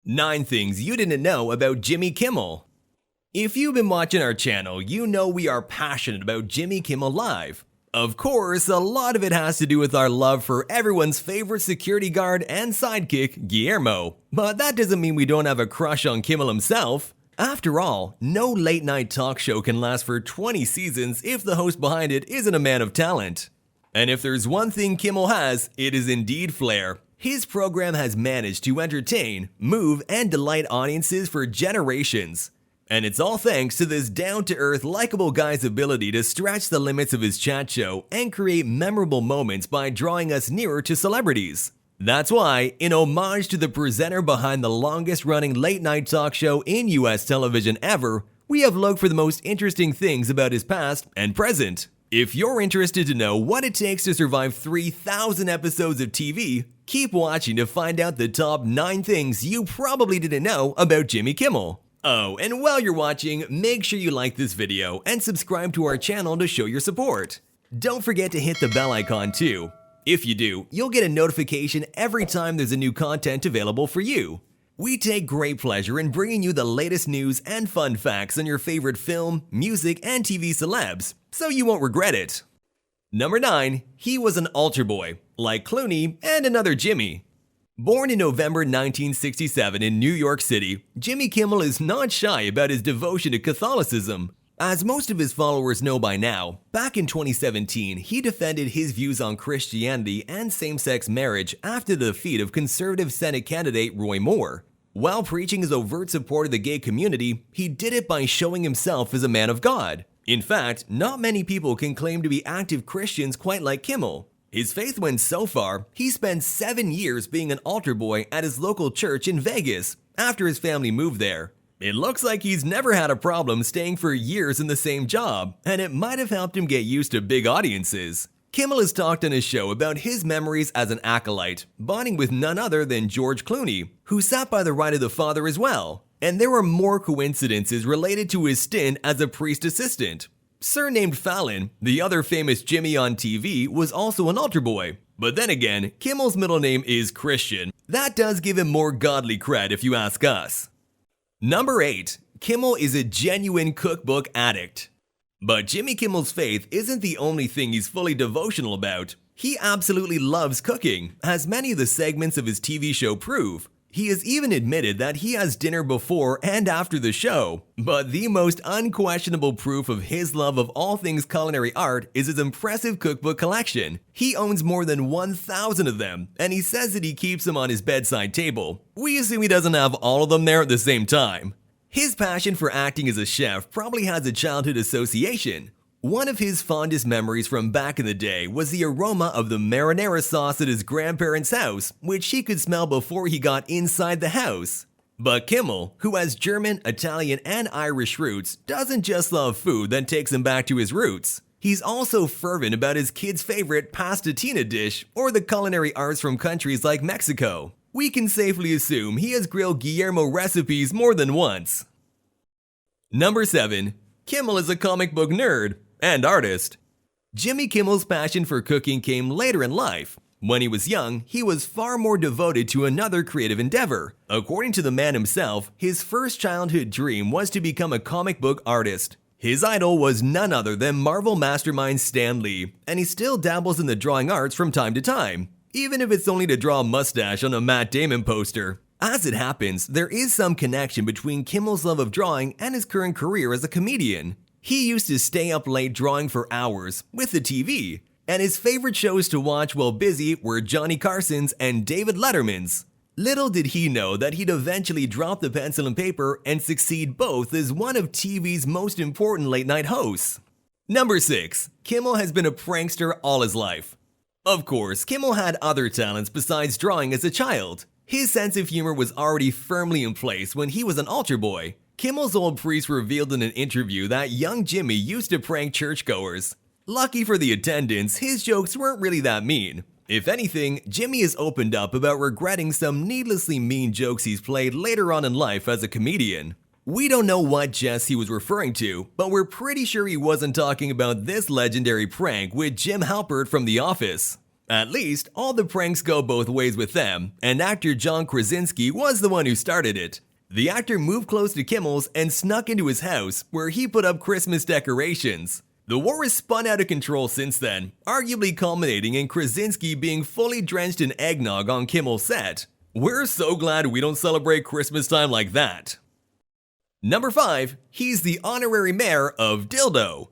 9 things you didn't know about Jimmy Kimmel. If you've been watching our channel, you know we are passionate about Jimmy Kimmel Live. Of course, a lot of it has to do with our love for everyone's favorite security guard and sidekick, Guillermo. But that doesn't mean we don't have a crush on Kimmel himself. After all, no late-night talk show can last for 20 seasons if the host behind it isn't a man of talent. And if there's one thing Kimmel has, it is indeed flair. His program has managed to entertain, move, and delight audiences for generations. And it's all thanks to this down-to-earth, likable guy's ability to stretch the limits of his chat show and create memorable moments by drawing us nearer to celebrities. That's why, in homage to the presenter behind the longest-running late-night talk show in US television ever, we have looked for the most interesting things about his past and present. If you're interested to know what it takes to survive 3,000 episodes of TV, keep watching to find out the top 9 things you probably didn't know about Jimmy Kimmel. Oh, and while you're watching, make sure you like this video and subscribe to our channel to show your support. Don't forget to hit the bell icon too. If you do, you'll get a notification every time there's a new content available for you. We take great pleasure in bringing you the latest news and fun facts on your favorite film, music, and TV celebs, so you won't regret it. Number 9. He was an altar boy, like Clooney and another Jimmy. Born in November 1967 in New York City, Jimmy Kimmel is not shy about his devotion to Catholicism. As most of his followers know by now, back in 2017, he defended his views on Christianity and same-sex marriage after the defeat of conservative Senate candidate Roy Moore. While preaching his overt support of the gay community, he did it by showing himself as a man of God. In fact, not many people can claim to be active Christians quite like Kimmel. His faith went so far, he spent 7 years being an altar boy at his local church in Vegas after his family moved there. It looks like he's never had a problem staying for years in the same job, and it might have helped him get used to big audiences. Kimmel has talked on his show about his memories as an acolyte, bonding with none other than George Clooney, who sat by the right of the Father as well. And there were more coincidences related to his stint as a priest assistant. Surnamed Fallon, the other famous Jimmy on TV, was also an altar boy. But then again, Kimmel's middle name is Christian. That does give him more godly cred if you ask us. Number 8. Kimmel is a genuine cookbook addict. But Jimmy Kimmel's faith isn't the only thing he's fully devotional about. He absolutely loves cooking, as many of the segments of his TV show prove. He has even admitted that he has dinner before and after the show. But the most unquestionable proof of his love of all things culinary art is his impressive cookbook collection. He owns more than 1,000 of them, and he says that he keeps them on his bedside table. We assume he doesn't have all of them there at the same time. His passion for acting as a chef probably has a childhood association. One of his fondest memories from back in the day was the aroma of the marinara sauce at his grandparents' house, which he could smell before he got inside the house. But Kimmel, who has German, Italian, and Irish roots, doesn't just love food that takes him back to his roots. He's also fervent about his kids' favorite pastatina dish or the culinary arts from countries like Mexico. We can safely assume he has grilled Guillermo recipes more than once. Number 7. Kimmel is a comic book nerd and artist. Jimmy Kimmel's passion for cooking came later in life. When he was young, he was far more devoted to another creative endeavor. According to the man himself, his first childhood dream was to become a comic book artist. His idol was none other than Marvel mastermind Stan Lee, and he still dabbles in the drawing arts from time to time, even if it's only to draw a mustache on a Matt Damon poster. As it happens, there is some connection between Kimmel's love of drawing and his current career as a comedian. He used to stay up late drawing for hours with the TV, and his favorite shows to watch while busy were Johnny Carson's and David Letterman's. Little did he know that he'd eventually drop the pencil and paper and succeed both as one of TV's most important late-night hosts. Number 6. Kimmel has been a prankster all his life. Of course, Kimmel had other talents besides drawing as a child. His sense of humor was already firmly in place when he was an altar boy. Kimmel's old priest revealed in an interview that young Jimmy used to prank churchgoers. Lucky for the attendants, his jokes weren't really that mean. If anything, Jimmy has opened up about regretting some needlessly mean jokes he's played later on in life as a comedian. We don't know what jest he was referring to, but we're pretty sure he wasn't talking about this legendary prank with Jim Halpert from The Office. At least, all the pranks go both ways with them, and actor John Krasinski was the one who started it. The actor moved close to Kimmel's and snuck into his house, where he put up Christmas decorations. The war has spun out of control since then, arguably culminating in Krasinski being fully drenched in eggnog on Kimmel's set. We're so glad we don't celebrate Christmas time like that. Number 5. He's the honorary mayor of Dildo.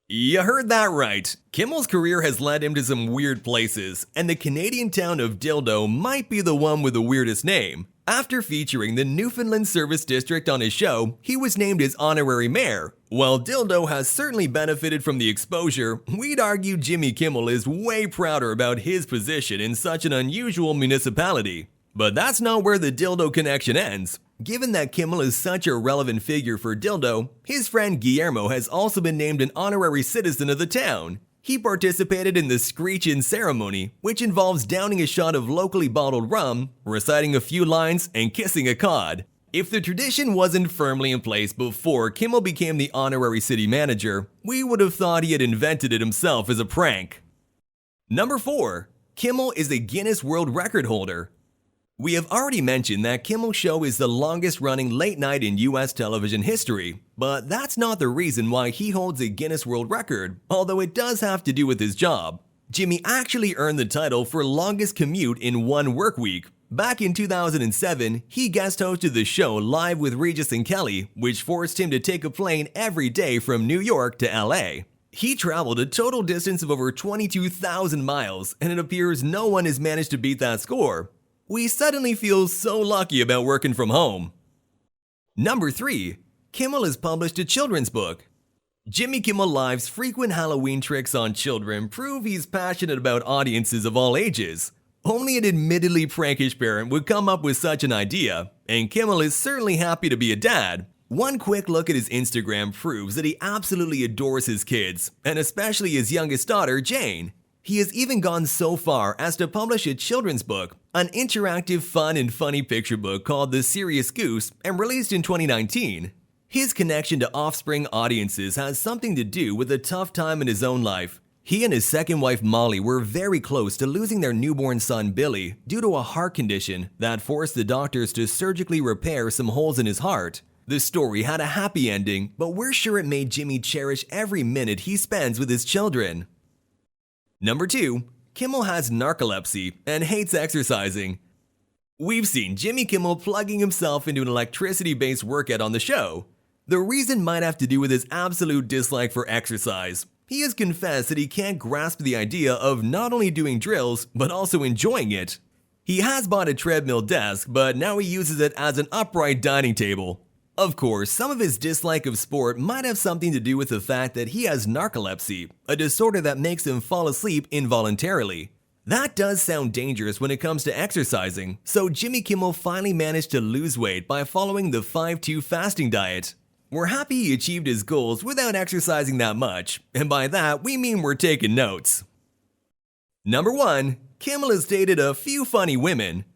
You heard that right. Kimmel's career has led him to some weird places, and the Canadian town of Dildo might be the one with the weirdest name. After featuring the Newfoundland Service District on his show, he was named as honorary mayor. While Dildo has certainly benefited from the exposure, we'd argue Jimmy Kimmel is way prouder about his position in such an unusual municipality. But that's not where the Dildo connection ends. Given that Kimmel is such a relevant figure for Dildo, his friend Guillermo has also been named an honorary citizen of the town. He participated in the Screech-In ceremony, which involves downing a shot of locally bottled rum, reciting a few lines, and kissing a cod. If the tradition wasn't firmly in place before Kimmel became the honorary city manager, we would have thought he had invented it himself as a prank. Number 4. Kimmel is a Guinness World Record holder. We have already mentioned that Kimmel's show is the longest-running late night in US television history, but that's not the reason why he holds a Guinness World Record, although it does have to do with his job. Jimmy actually earned the title for longest commute in one work week. Back in 2007, he guest hosted the show Live with Regis and Kelly, which forced him to take a plane every day from New York to LA. He traveled a total distance of over 22,000 miles, and it appears no one has managed to beat that score. We suddenly feel so lucky about working from home. Number 3. Kimmel has published a children's book. Jimmy Kimmel Live's frequent Halloween tricks on children prove he's passionate about audiences of all ages. Only an admittedly prankish parent would come up with such an idea, and Kimmel is certainly happy to be a dad. One quick look at his Instagram proves that he absolutely adores his kids, and especially his youngest daughter, Jane. He has even gone so far as to publish a children's book, an interactive, fun and funny picture book called The Serious Goose, and released in 2019. His connection to Offscreen audiences has something to do with a tough time in his own life. He and his second wife Molly were very close to losing their newborn son Billy due to a heart condition that forced the doctors to surgically repair some holes in his heart. The story had a happy ending, but we're sure it made Jimmy cherish every minute he spends with his children. Number 2. Kimmel has narcolepsy and hates exercising. We've seen Jimmy Kimmel plugging himself into an electricity-based workout on the show. The reason might have to do with his absolute dislike for exercise. He has confessed that he can't grasp the idea of not only doing drills, but also enjoying it. He has bought a treadmill desk, but now he uses it as an upright dining table. Of course, some of his dislike of sport might have something to do with the fact that he has narcolepsy, a disorder that makes him fall asleep involuntarily. That does sound dangerous when it comes to exercising, so Jimmy Kimmel finally managed to lose weight by following the 5-2 fasting diet. We're happy he achieved his goals without exercising that much, and by that we mean we're taking notes. Number 1. Kimmel has dated a few funny women.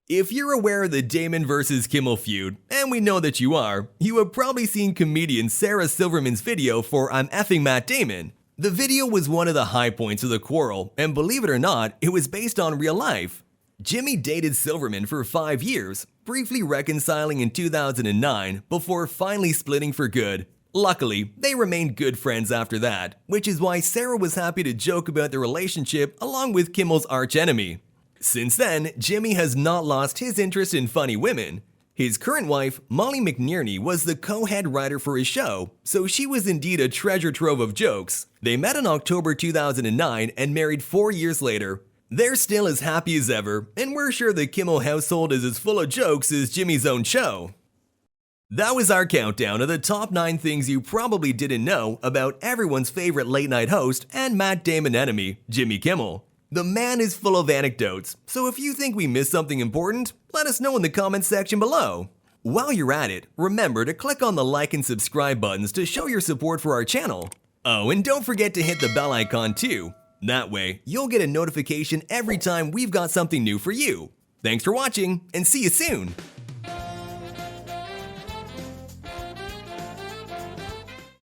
If you're aware of the Damon vs. Kimmel feud, and we know that you are, you have probably seen comedian Sarah Silverman's video for I'm Effing Matt Damon. The video was one of the high points of the quarrel, and believe it or not, it was based on real life. Jimmy dated Silverman for 5 years, briefly reconciling in 2009 before finally splitting for good. Luckily, they remained good friends after that, which is why Sarah was happy to joke about the relationship along with Kimmel's archenemy. Since then, Jimmy has not lost his interest in funny women. His current wife, Molly McNerney, was the co-head writer for his show, so she was indeed a treasure trove of jokes. They met in October 2009 and married 4 years later. They're still as happy as ever, and we're sure the Kimmel household is as full of jokes as Jimmy's own show. That was our countdown of the top 9 things you probably didn't know about everyone's favorite late-night host and Matt Damon enemy, Jimmy Kimmel. The man is full of anecdotes, so if you think we missed something important, let us know in the comments section below. While you're at it, remember to click on the like and subscribe buttons to show your support for our channel. Oh, and don't forget to hit the bell icon too. That way, you'll get a notification every time we've got something new for you. Thanks for watching, and see you soon!